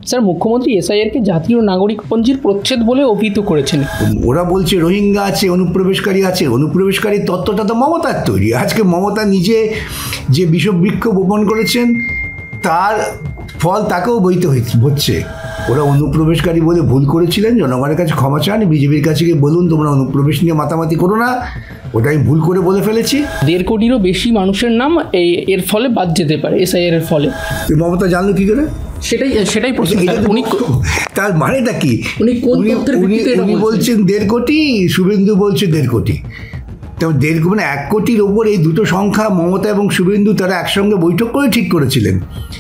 Sir, মুখ্যমন্ত্রী এসআইআরকে জাতীয় নাগরিকপঞ্জির প্রচ্ছেদ বলে অভিহিত করেছেন। ওরা বলছে রোহিঙ্গা আছে, অনুপ্রবেশকারী আছে। অনুপ্রবেশকারী তত্ত্বটা তো মমতার তৈরি। আজকে মমতা নিজে যে বিষবৃক্ষ বপন করেছেন তার ফল তাকেও বইতে হচ্ছে। ওরা অনুপ্রবেশকারী বলে ভুল করেছিলেন, জনগণের কাছে ক্ষমা চান, বিজেপির কাছে গিয়ে বলুন তোমরা অনুপ্রবেশ নিয়ে মাতামাতি করো না, ওটা আমি ভুল করে বলে ফেলেছি। 1.5 কোটিরও বেশি মানুষের নাম এর ফলে বাদ যেতে পারে, এসআইআর এর ফলে। মমতা জানলো কি করে? সেটাই প্রশ্ন। তার মানেটা কি? উনি বলছেন 1.5 কোটি, শুভেন্দু বলছে 1.5 কোটি। তবে 1 কোটির ওপর এই দুটো সংখ্যা মমতা এবং শুভেন্দু তারা একসঙ্গে বৈঠক করে ঠিক করেছিলেন।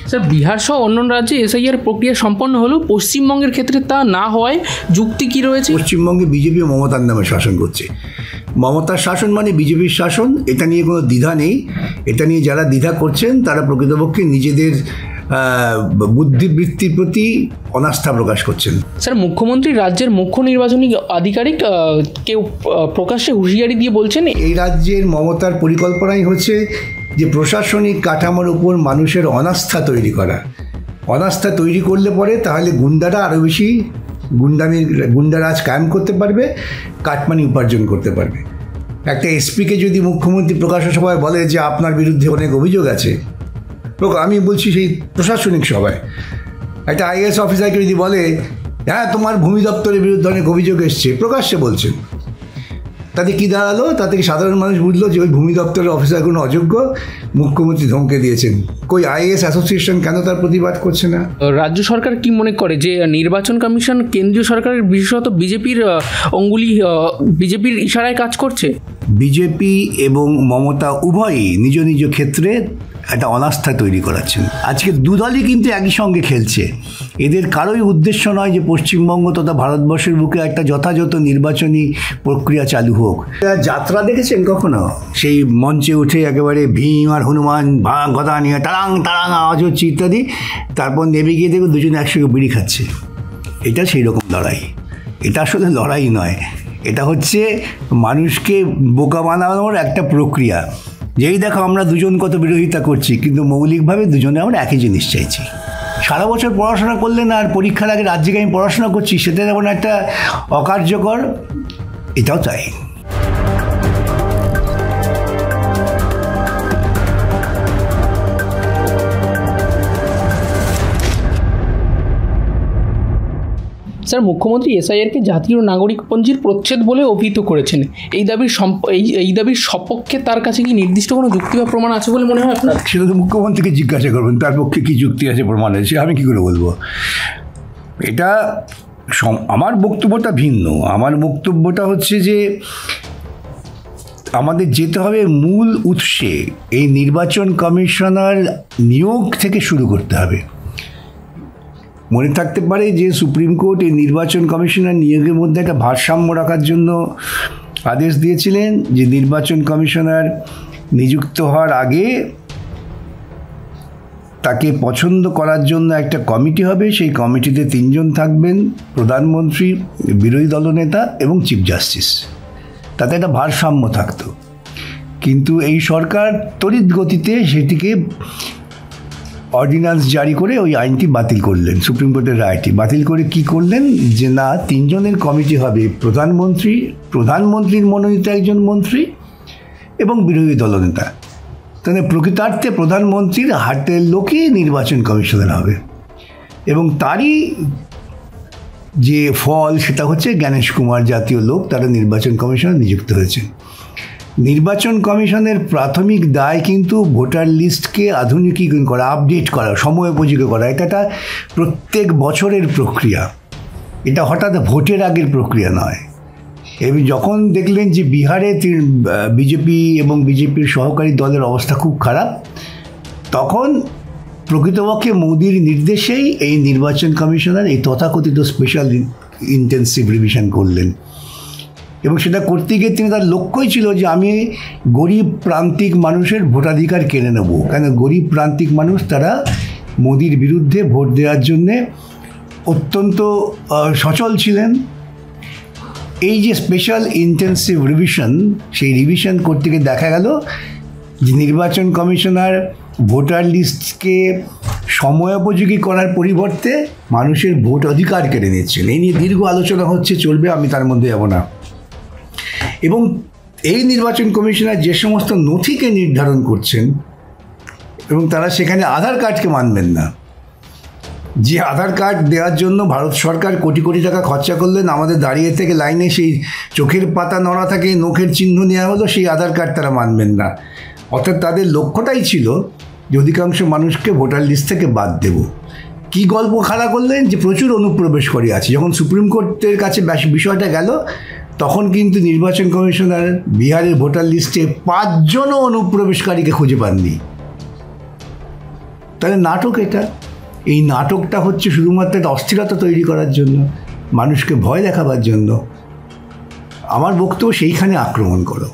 স্যার, বিহার সহ অন্য রাজ্যে এসআইআর প্রক্রিয়া সম্পন্ন হলেও পশ্চিমবঙ্গের ক্ষেত্রে তা না হওয়ায় যুক্তি কি রয়েছে? পশ্চিমবঙ্গে বিজেপি মমতার নামে শাসন করছে। মমতার শাসন মানে বিজেপির শাসন, এটা নিয়ে কোনো দ্বিধা নেই। এটা নিয়ে যারা দ্বিধা করছেন তারা প্রকৃতপক্ষে নিজেদের বুদ্ধিবৃত্তির প্রতি অনাস্থা প্রকাশ করছেন। স্যার, মুখ্যমন্ত্রী রাজ্যের মুখ্য নির্বাচনী আধিকারিক কেউ প্রকাশ্যে হুঁশিয়ারি দিয়ে বলছেন এই রাজ্যের মমতার পরিকল্পনাই হচ্ছে যে প্রশাসনিক কাঠামোর উপর মানুষের অনাস্থা তৈরি করা। অনাস্থা তৈরি করলে পরে তাহলে গুন্ডারা আরও বেশি গুন্ডারাজ কায়েম করতে পারবে, কাটমানি উপার্জন করতে পারবে। একটা এসপিকে যদি মুখ্যমন্ত্রী প্রকাশ্য সভায় বলে যে আপনার বিরুদ্ধে অনেক অভিযোগ আছে, আমি বলছি সেই প্রশাসনিক সভায় একটা আইএএস অফিসারকে যদি বলে হ্যাঁ তোমার ভূমি দপ্তরের বিরুদ্ধে অনেক অভিযোগ এসছে, প্রকাশ্যে বলছেন, তাতে কি দাঁড়ালো? তাতে সাধারণ মানুষ বুঝলো যে ওই ভূমি দপ্তরের অফিসার কোনো অযোগ্য, মুখ্যমন্ত্রী ধমকে দিয়েছেন। কই আইএএস অ্যাসোসিয়েশন কেন তার প্রতিবাদ করছে না? রাজ্য সরকার কি মনে করে যে নির্বাচন কমিশন কেন্দ্রীয় সরকারের বিশেষত বিজেপির ইশারায় কাজ করছে? বিজেপি এবং মমতা উভয়ই নিজ নিজ ক্ষেত্রে একটা অনাস্থা তৈরি করাচ্ছেন। আজকে দুদলই কিন্তু একই সঙ্গে খেলছে। এদের কারোই উদ্দেশ্য নয় যে পশ্চিমবঙ্গ তথা ভারতবর্ষের বুকে একটা যথাযথ নির্বাচনী প্রক্রিয়া চালু হোক। যাত্রা দেখেছেন কখনো? সেই মঞ্চে উঠে একেবারে ভীম আর হনুমান গদা নিয়ে টারাং টারাং আওয়াজ হচ্ছে ইত্যাদি, তারপর নেমে গিয়ে দেখুন দুজনে একসঙ্গে বিড়ি খাচ্ছে। এটা সেই রকম লড়াই। এটা আসলে লড়াই নয়, এটা হচ্ছে মানুষকে বোকা বানানোর একটা প্রক্রিয়া। যেই দেখো আমরা দুজন কত বিরোধিতা করছি, কিন্তু মৌলিকভাবে দুজনে আমরা একই জিনিস চাইছি। সারা বছর পড়াশোনা করলে না আর পরীক্ষার আগে রাজ্যে আমি পড়াশোনা করছি সেটা যেমন একটা অকার্যকর, এটাও তাই। স্যার, মুখ্যমন্ত্রী এসআইআরকে জাতীয় নাগরিকপঞ্জির প্রচ্ছেদ বলে অভিহিত করেছেন। এই দাবির সপক্ষে তার কাছে কি নির্দিষ্ট কোনো যুক্তি বা প্রমাণ আছে বলে মনে হয় আপনার? সেটা তো মুখ্যমন্ত্রীকে জিজ্ঞাসা করবেন, তার পক্ষে কি যুক্তি আছে, প্রমাণ আছে, আমি কী করে বলবো? এটা আমার বক্তব্যটা ভিন্ন। আমার বক্তব্যটা হচ্ছে যে আমাদের যেতে হবে মূল উৎসে। এই নির্বাচন কমিশনার নিয়োগ থেকে শুরু করতে হবে। মনে থাকতে পারে যে সুপ্রিম কোর্ট এই নির্বাচন কমিশনার নিয়োগের মধ্যে একটা ভারসাম্য রাখার জন্য আদেশ দিয়েছিলেন যে নির্বাচন কমিশনার নিযুক্ত হওয়ার আগে তাকে পছন্দ করার জন্য একটা কমিটি হবে। সেই কমিটিতে 3 জন থাকবেন, প্রধানমন্ত্রী, বিরোধী দলনেতা এবং চিফ জাস্টিস। তাতে একটা ভারসাম্য থাকতো। কিন্তু এই সরকার তড়িৎ গতিতে সেটিকে অর্ডিন্যান্স জারি করে ওই আইনটি বাতিল করলেন। সুপ্রিম কোর্টের রায়টি বাতিল করে কি করলেন যে না, 3 জনের কমিটি হবে, প্রধানমন্ত্রীর মনোনীত একজন মন্ত্রী এবং বিরোধী দলনেতা। তাহলে প্রকৃতার্থে প্রধানমন্ত্রীর হাতের লোকই নির্বাচন কমিশনার হবে এবং তারই যে ফল সেটা হচ্ছে জ্ঞানেশ কুমার জাতীয় লোক, তারা নির্বাচন কমিশনার নিযুক্ত হয়েছে। নির্বাচন কমিশনের প্রাথমিক দায় কিন্তু ভোটার লিস্টকে আধুনিকীকরণ করা, আপডেট করা, সময়োপযোগী করা। এটা প্রত্যেক বছরের প্রক্রিয়া, এটা হঠাৎ ভোটের আগের প্রক্রিয়া নয়। এবং যখন দেখলেন যে বিহারে বিজেপি এবং বিজেপির সহকারী দলের অবস্থা খুব খারাপ, তখন প্রকৃতপক্ষে মোদির নির্দেশেই এই নির্বাচন কমিশনার এই তথাকথিত স্পেশাল ইন্টেন্সিভ রিভিশন করলেন। এবং সেটা করতে গিয়ে তিনি তার লক্ষ্যই ছিল যে আমি গরিব প্রান্তিক মানুষের ভোটাধিকার কেড়ে নেব। কেন গরিব প্রান্তিক মানুষ তারা মোদির বিরুদ্ধে ভোট দেওয়ার জন্যে অত্যন্ত সচল ছিলেন। এই যে স্পেশাল ইন্টেন্সিভ রিভিশন, সেই রিভিশন করতে গিয়ে দেখা গেল যে নির্বাচন কমিশনার ভোটার লিস্টকে সময়োপযোগী করার পরিবর্তে মানুষের ভোট অধিকার কেড়ে নিচ্ছেন। এই নিয়ে দীর্ঘ আলোচনা হচ্ছে, চলবে, আমি তার মধ্যে যাব না। এবং এই নির্বাচন কমিশনার যে সমস্ত নথিকে নির্ধারণ করছেন এবং তারা সেখানে আধার কার্ডকে মানবেন না, যে আধার কার্ড দেওয়ার জন্য ভারত সরকার কোটি কোটি টাকা খরচা করলেন, আমাদের দাঁড়িয়ে থেকে লাইনে সেই চোখের পাতা নড়া থাকে, নখের চিহ্ন নেওয়া হলো, সেই আধার কার্ড তারা মানবেন না। অর্থাৎ তাদের লক্ষ্যটাই ছিল যে অধিকাংশ মানুষকে ভোটার লিস্ট থেকে বাদ দেব। কি গল্প খাড়া করলেন যে প্রচুর অনুপ্রবেশকারী আছে। যখন সুপ্রিম কোর্টের কাছে বিষয়টা গেল, তখন কিন্তু নির্বাচন কমিশনার বিহারের ভোটার লিস্টে 5 জনও অনুপ্রবেশকারীকে খুঁজে পাননি। তাহলে নাটক এটা। এই নাটকটা হচ্ছে শুধুমাত্র একটা অস্থিরতা তৈরি করার জন্য, মানুষকে ভয় দেখাবার জন্য। আমার বক্তব্য সেইখানে আক্রমণ করো।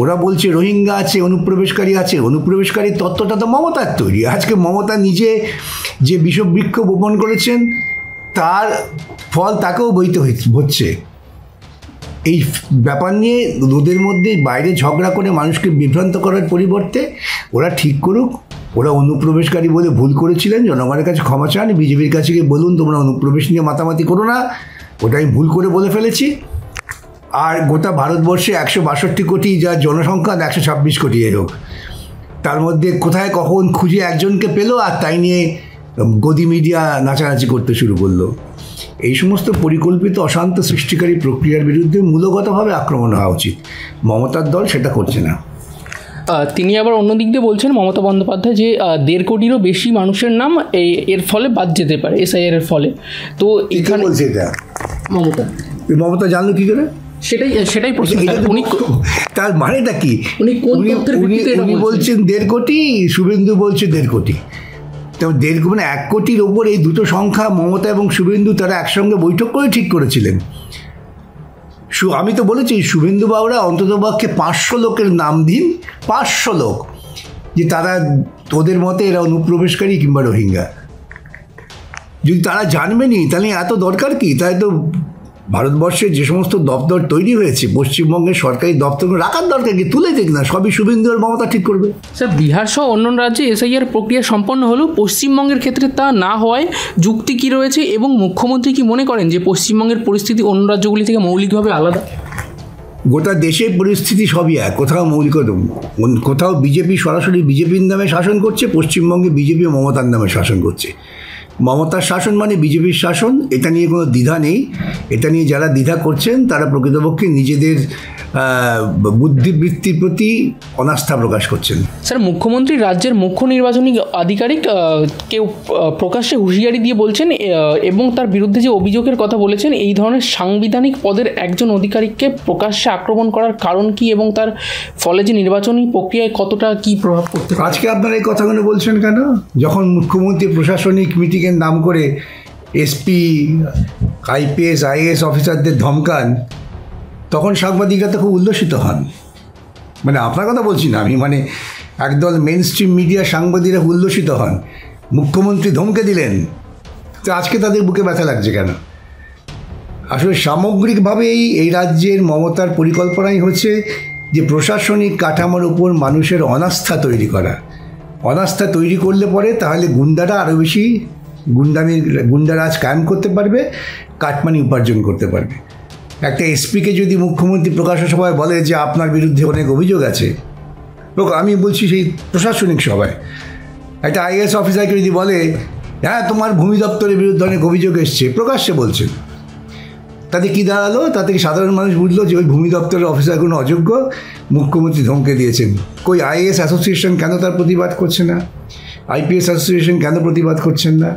ওরা বলছে রোহিঙ্গা আছে, অনুপ্রবেশকারী আছে। অনুপ্রবেশকারীর তত্ত্বটা তো মমতার তৈরি। আজকে মমতা নিজে যে বিষবৃক্ষ বপন করেছেন, তার ফল তাকেও বইতে হচ্ছে। এই ব্যাপার নিয়ে ওদের মধ্যে বাইরে ঝগড়া করে মানুষকে বিভ্রান্ত করার পরিবর্তে ওরা ঠিক করুক, ওরা অনুপ্রবেশকারী বলে ভুল করেছিলেন, জনগণের কাছে ক্ষমা চান, বিজেপির কাছে গিয়ে বলুন তোমরা অনুপ্রবেশ নিয়ে মাতামাতি করো না, ওটা আমি ভুল করে বলে ফেলেছি। আর গোটা ভারতবর্ষে 162 কোটি যা জনসংখ্যা, 126 কোটি হোক, তার মধ্যে কোথায় কখন খুঁজে একজনকে পেলো, আর তাই নিয়ে গদি মিডিয়া নাচানাচি করতে শুরু করলো। এই সমস্ত পরিকল্পিত অশান্ত সৃষ্টিকারী প্রক্রিয়ার বিরুদ্ধে মূলগতভাবে আক্রমণ হওয়া উচিত। মমতার দল সেটা করছে না। তিনি আবার অন্যদিক দিয়ে বলছেন, মমতা বন্দ্যোপাধ্যায়, যে 1.5 কোটিরও বেশি মানুষের নাম এর ফলে বাদ যেতে পারে, এসআইআর এর ফলে। তো এখানে বলছে এটা মমতা জানলো কি করে? সেটাই প্রশ্ন। তার মানেটা কি? উনি বলছেন 1.5 কোটি, শুভেন্দু বলছে 1.5 কোটি। তো 1.5 মানে 1 কোটির ওপর এই দুটো সংখ্যা মমতা এবং শুভেন্দু তারা একসঙ্গে বৈঠক করে ঠিক করেছিলেন। আমি তো বলেছি শুভেন্দু বাবুরা অন্ততপক্ষে 500 লোকের নাম দিন, 500 লোক, যে তারা ওদের মতে এরা অনুপ্রবেশকারী কিংবা রোহিঙ্গা। যদি তারা জানবেনি তাহলে এত দরকার কি? তাই তো ভারতবর্ষের যে সমস্ত দপ্তর তৈরি হয়েছে, পশ্চিমবঙ্গের সরকারি দপ্তরগুলো রাখার দরকার কি? তুলে দেখ না, সবই শুভেন্দু আর মমতা ঠিক করবে। স্যার, বিহার সহ অন্য রাজ্যে এসআইআর প্রক্রিয়া সম্পন্ন হলেও পশ্চিমবঙ্গের ক্ষেত্রে তা না হওয়ায় যুক্তি কী রয়েছে, এবং মুখ্যমন্ত্রী কি মনে করেন যে পশ্চিমবঙ্গের পরিস্থিতি অন্য রাজ্যগুলি থেকে মৌলিকভাবে আলাদা? গোটা দেশের পরিস্থিতি সবই এক। কোথাও কোথাও বিজেপি সরাসরি বিজেপির নামে শাসন করছে, পশ্চিমবঙ্গে বিজেপি মমতার নামে শাসন করছে। মমতার শাসন মানে বিজেপির শাসন, এটা নিয়ে কোনো দ্বিধা নেই। এটা নিয়ে যারা দ্বিধা করছেন তারা প্রকৃতপক্ষে নিজেদের বুদ্ধিবৃত্তির প্রতি অনাস্থা প্রকাশ করছেন। স্যার, মুখ্যমন্ত্রী রাজ্যের মুখ্য নির্বাচনী আধিকারিক কেউ প্রকাশ্যে হুঁশিয়ারি দিয়ে বলছেন এবং তার বিরুদ্ধে যে অভিযোগের কথা বলেছেন, এই ধরনের সাংবিধানিক পদের একজন আধিকারিককে প্রকাশ্যে আক্রমণ করার কারণ কি, এবং তার ফলে যে নির্বাচনী প্রক্রিয়ায় কতটা কি প্রভাব পড়তে পারে? আজকে আপনারা এই কথাগুলো বলছেন কেন? যখন মুখ্যমন্ত্রী প্রশাসনিক মিটিংয়ের নাম করে এসপি, আইপিএস, আইএএস অফিসারদের ধমকান, তখন সাংবাদিকরা তো খুব উল্লসিত হন। মানে আপনার কথা বলছি না আমি, মানে একদল মেন স্ট্রিম মিডিয়া সাংবাদিকরা উল্লসিত হন। মুখ্যমন্ত্রী ধমকে দিলেন, তো আজকে তাদের বুকে ব্যথা লাগছে কেন? আসলে সামগ্রিকভাবেই এই রাজ্যের মমতার পরিকল্পনাই হচ্ছে যে প্রশাসনিক কাঠামোর উপর মানুষের অনাস্থা তৈরি করা। অনাস্থা তৈরি করলে পরে তাহলে গুন্ডারা আরও বেশি গুন্ডারাজ কায়েম করতে পারবে, কাটমানি উপার্জন করতে পারবে। একটা এসপিকে যদি মুখ্যমন্ত্রী প্রকাশ্য সভায় বলে যে আপনার বিরুদ্ধে অনেক অভিযোগ আছে, আমি বলছি সেই প্রশাসনিক সভায় একটা আইএএস অফিসারকে যদি বলে হ্যাঁ তোমার ভূমি দপ্তরের বিরুদ্ধে অনেক অভিযোগ এসছে, প্রকাশ্যে বলছেন, তাতে কি দাঁড়ালো? তাতে সাধারণ মানুষ বুঝলো যে ওই ভূমি দপ্তরের অফিসারগুলো অযোগ্য, মুখ্যমন্ত্রী ধমকে দিয়েছেন। কই আইএএস অ্যাসোসিয়েশন কেন তার প্রতিবাদ করছে না? আইপিএস অ্যাসোসিয়েশন কেন প্রতিবাদ করছেন না?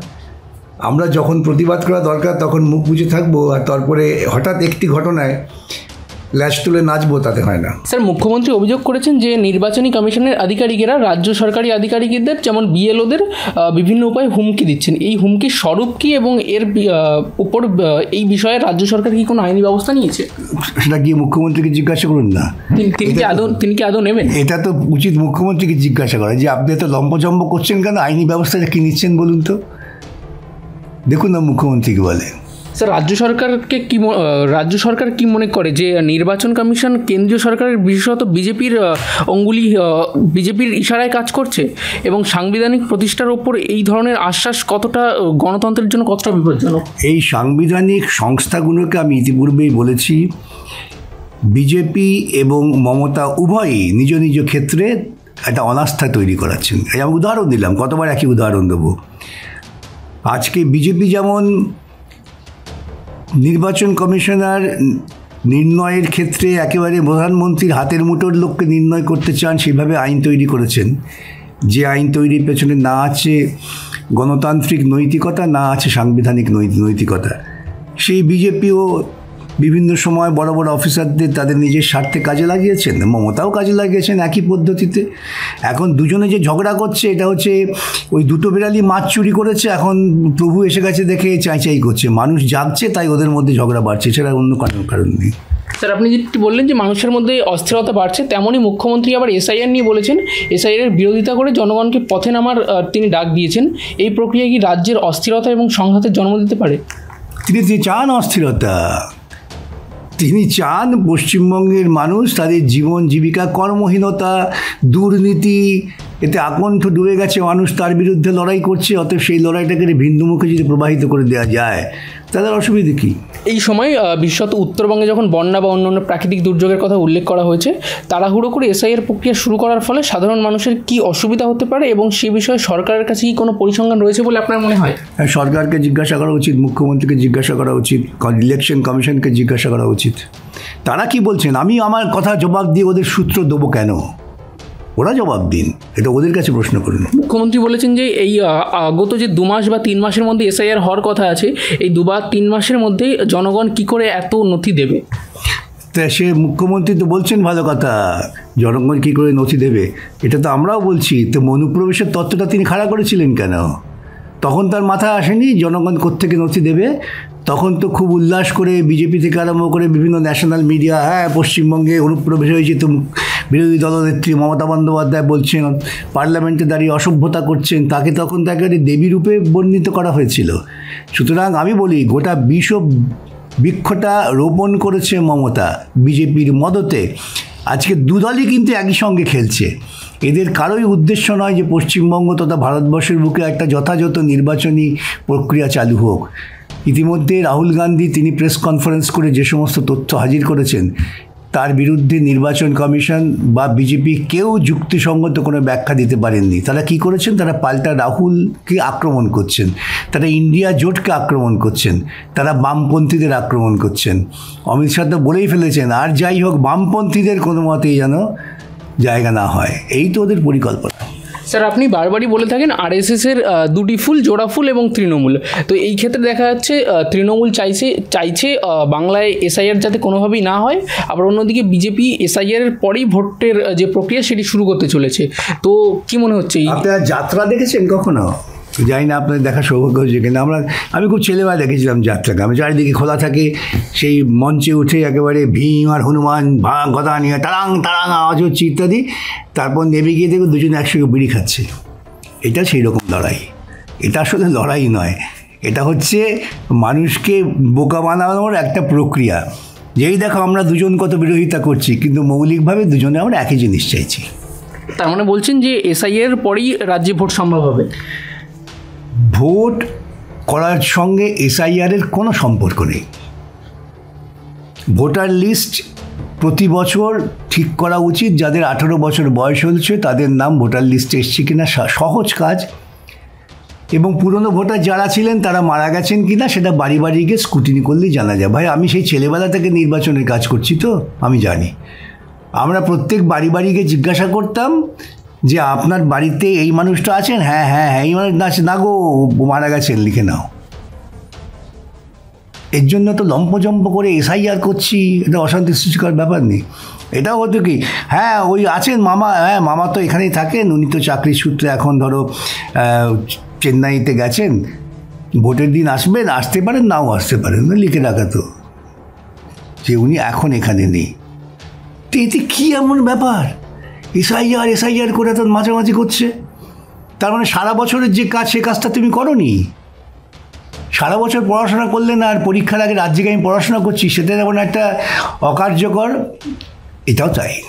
আমরা যখন প্রতিবাদ করা দরকার তখন মুখ বুজে থাকবো, আর তারপরে হঠাৎ একটি ঘটনায় ল্যাচ তুলে নাচবো, তাতে হয় না। স্যার, মুখ্যমন্ত্রী অভিযোগ করেছেন যে নির্বাচনী কমিশনের আধিকারিকেরা রাজ্য সরকারি আধিকারিকদের যেমন বিএলওদের বিভিন্ন উপায়ে হুমকি দিচ্ছেন। এই হুমকির স্বরূপ কি, এবং এর উপর এই বিষয়ে রাজ্য সরকার কি কোনো আইনি ব্যবস্থা নিয়েছে? সেটা গিয়ে মুখ্যমন্ত্রীকে জিজ্ঞাসা করুন না। তিনি কি আদৌ নেবেন? এটা তো উচিত মুখ্যমন্ত্রীকে জিজ্ঞাসা করা যে আপনি এত লম্বজম্ব করছেন কেন, আইনি ব্যবস্থাটা কী নিচ্ছেন বলুন তো। দেখুন না মুখ্যমন্ত্রীকে বলে। স্যার, রাজ্য সরকার কি মনে করে যে নির্বাচন কমিশন কেন্দ্রীয় সরকারের বিশেষত বিজেপির ইশারায় কাজ করছে, এবং সাংবিধানিক প্রতিষ্ঠার ওপর এই ধরনের আশ্বাস কতটা গণতন্ত্রের জন্য কতটা বিপজ্জনক? এই সাংবিধানিক সংস্থাগুলোকে আমি ইতিপূর্বেই বলেছি, বিজেপি এবং মমতা উভয়ই নিজ নিজ ক্ষেত্রে একটা অনাস্থা তৈরি করাচ্ছেন। আমি উদাহরণ দিলাম, কতবার একই উদাহরণ দেবো। আজকে বিজেপি যেমন নির্বাচন কমিশনার নির্ণয়ের ক্ষেত্রে একেবারে প্রধানমন্ত্রীর হাতের মুঠোর লোককে নির্ণয় করতে চান, সেভাবে আইন তৈরি করেছেন, যে আইন তৈরির পেছনে না আছে গণতান্ত্রিক নৈতিকতা, না আছে সাংবিধানিক নৈতিকতা। সেই বিজেপিও বিভিন্ন সময় বড় বড় অফিসারদের তাদের নিজের স্বার্থে কাজে লাগিয়েছেন, মমতাও কাজে লাগিয়েছেন একই পদ্ধতিতে। এখন দুজনে যে ঝগড়া করছে, এটা হচ্ছে ওই দুটো বিড়ালি মাছ চুরি করেছে, এখন প্রভু এসে গেছে দেখে চাই করছে, মানুষ জাগছে তাই ওদের মধ্যে ঝগড়া বাড়ছে, সেটা অন্য কারণ নেই। স্যার, আপনি যেটি বললেন যে মানুষের মধ্যে অস্থিরতা বাড়ছে, তেমনই মুখ্যমন্ত্রী আবার এসআইআর নিয়ে বলেছেন, এসআইআর এর বিরোধিতা করে জনগণকে পথে নামার তিনি ডাক দিয়েছেন। এই প্রক্রিয়া কি রাজ্যের অস্থিরতা এবং সংঘাতের জন্ম দিতে পারে? তিনি চান অস্থিরতা, তিনি চান পশ্চিমবঙ্গের মানুষ তাদের জীবন জীবিকা, কর্মহীনতা, দুর্নীতি, এতে আকণ্ঠ ডুবে গেছে মানুষ, তার বিরুদ্ধে লড়াই করছে। অতএব সেই লড়াইটাকে ভিন্নমুখে যদি প্রবাহিত করে দেওয়া যায়, তাদের অসুবিধে কী? এই সময় বিশেষত উত্তরবঙ্গে যখন বন্যা বা অন্যান্য প্রাকৃতিক দুর্যোগের কথা উল্লেখ করা হয়েছে, তাড়াহুড়ো করে এসআইআর প্রক্রিয়া শুরু করার ফলে সাধারণ মানুষের কি অসুবিধা হতে পারে, এবং সে বিষয়ে সরকারের কাছে কি কোনো পরিসংখ্যান রয়েছে বলে আপনার মনে হয়? সরকারকে জিজ্ঞাসা করা উচিত, মুখ্যমন্ত্রীকে জিজ্ঞাসা করা উচিত, ইলেকশন কমিশনকে জিজ্ঞাসা করা উচিত, তারা কি বলছেন। আমি আমার কথা জবাব দিয়ে ওদের সূত্র দেবো কেন? ওরা জবাব দিন, এটা ওদের কাছে প্রশ্ন করুন। মুখ্যমন্ত্রী বলেছেন যে এই গত যে 2 মাস বা 3 মাসের মধ্যে এসআইআর হওয়ার কথা আছে, এই 2 বা 3 মাসের মধ্যে জনগণ কি করে এত নথি দেবে? তা সে মুখ্যমন্ত্রী তো বলছেন ভালো কথা, জনগণ কী করে নথি দেবে, এটা তো আমরাও বলছি। তো অনুপ্রবেশের তত্ত্বটা তিনি খাড়া করেছিলেন কেন? তখন তার মাথায় আসেনি জনগণ কোত্থেকে নথি দেবে। তখন তো খুব উল্লাস করে বিজেপি থেকে আরম্ভ করে বিভিন্ন ন্যাশনাল মিডিয়া, হ্যাঁ পশ্চিমবঙ্গে অনুপ্রবেশ হয়েছে, তো বিরোধী দলনেত্রী মমতা বন্দ্যোপাধ্যায় বলছেন, পার্লামেন্টে দাঁড়িয়ে অসভ্যতা করছেন, তাকে তখন তাকে দেবী রূপে বর্ণিত করা হয়েছিল। সুতরাং আমি বলি, গোটা বৃক্ষটা রোপণ করেছে মমতা বিজেপির মদতে। আজকে দুদলই কিন্তু একই সঙ্গে খেলছে। এদের কারোই উদ্দেশ্য নয় যে পশ্চিমবঙ্গ তথা ভারতবর্ষের বুকে একটা যথাযথ নির্বাচনী প্রক্রিয়া চালু হোক। ইতিমধ্যে রাহুল গান্ধী তিনি প্রেস কনফারেন্স করে যে সমস্ত তথ্য হাজির করেছেন, তার বিরুদ্ধে নির্বাচন কমিশন বা বিজেপি কেউ যুক্তিসঙ্গত কোনো ব্যাখ্যা দিতে পারেননি। তারা কি করেছেন? তারা পাল্টা রাহুলকে আক্রমণ করছেন, তারা ইন্ডিয়া জোটকে আক্রমণ করছেন, তারা বামপন্থীদের আক্রমণ করছেন। অমিত শাহ তো বলেই ফেলেছেন, আর যাই হোক বামপন্থীদের কোনো মতেই যেন জায়গা না হয়, এই তো ওদের পরিকল্পনা। স্যার, আপনি বারবারই বলে থাকেন আরএসএসের 2টি ফুল, জোড়া ফুল এবং তৃণমূল। তো এই ক্ষেত্রে দেখা যাচ্ছে তৃণমূল চাইছে বাংলায় এসআইআর যাতে কোনোভাবেই না হয়, আবার অন্যদিকে বিজেপি এসআইআরের পরেই ভোটের যে প্রক্রিয়া সেটি শুরু করতে চলেছে। তো কি মনে হচ্ছে? আপনারা যাত্রা দেখেছেন কখনো? জানি না আপনাদের দেখা সৌভাগ্য হয়েছে কিনা। আমি খুব ছেলেবেলা দেখেছিলাম যাত্রাকে। আমি চারিদিকে খোলা থাকে, সেই মঞ্চে উঠে একেবারে ভীম আর হনুমান গদা নিয়ে তারাং তারাং আওয়াজ হচ্ছে ইত্যাদি, তারপর নেমে গিয়ে দেখো দুজনে একসঙ্গে বিড়ি খাচ্ছে। এটা সেই রকম লড়াই। এটা আসলে লড়াই নয়, এটা হচ্ছে মানুষকে বোকা বানানোর একটা প্রক্রিয়া। যেই দেখো আমরা দুজন কত বিরোধিতা করছি, কিন্তু মৌলিকভাবে দুজনে আমরা একই জিনিস চাইছি। তার মানে বলছেন যে এসআইআর পরেই রাজ্যে ভোট সম্ভব হবে? ভোট করার সঙ্গে এসআইআরের কোনো সম্পর্ক নেই। ভোটার লিস্ট প্রতি বছর ঠিক করা উচিত, যাদের 18 বছর বয়স হয়েছে তাদের নাম ভোটার লিস্টে এসছে কিনা, সহজ কাজ। এবং পুরনো ভোটার যারা ছিলেন তারা মারা গেছেন কিনা সেটা বাড়ি বাড়ি গিয়ে স্ক্রুটিনি করলেই জানা যায়। ভাই, আমি সেই ছেলেবেলা থেকে নির্বাচনের কাজ করছি, তো আমি জানি। আমরা প্রত্যেক বাড়ি বাড়ি গিয়ে জিজ্ঞাসা করতাম যে আপনার বাড়িতে এই মানুষটা আছেন? হ্যাঁ হ্যাঁ হ্যাঁ, এই মানুষ আছে না গো, মারা গেছেন, লিখে নাও। এর জন্য তো লম্পজম্প করে এসআইআর করছি, এটা অশান্তি সৃষ্টিকর ব্যাপার নেই। এটাও হতো কি, হ্যাঁ ওই আছেন মামা, হ্যাঁ মামা তো এখানেই থাকেন, উনি তো চাকরির সূত্রে এখন ধরো চেন্নাইতে গেছেন, ভোটের দিন আসবেন, আসতে পারেন নাও আসতে পারেন, লিখে রাখা তো যে উনি এখন এখানে নেই। তো এতে কী এমন ব্যাপার? এসআইআর করে তো মাঝামাঝি করছে। তার মানে সারা বছরের যে কাজ, সে কাজটা তুমি করোনি। সারা বছর পড়াশোনা করলেন আর পরীক্ষার আগে রাজ্যে আমি পড়াশোনা করছি, সেটা যেমন একটা অকার্যকর, এটাও তাই।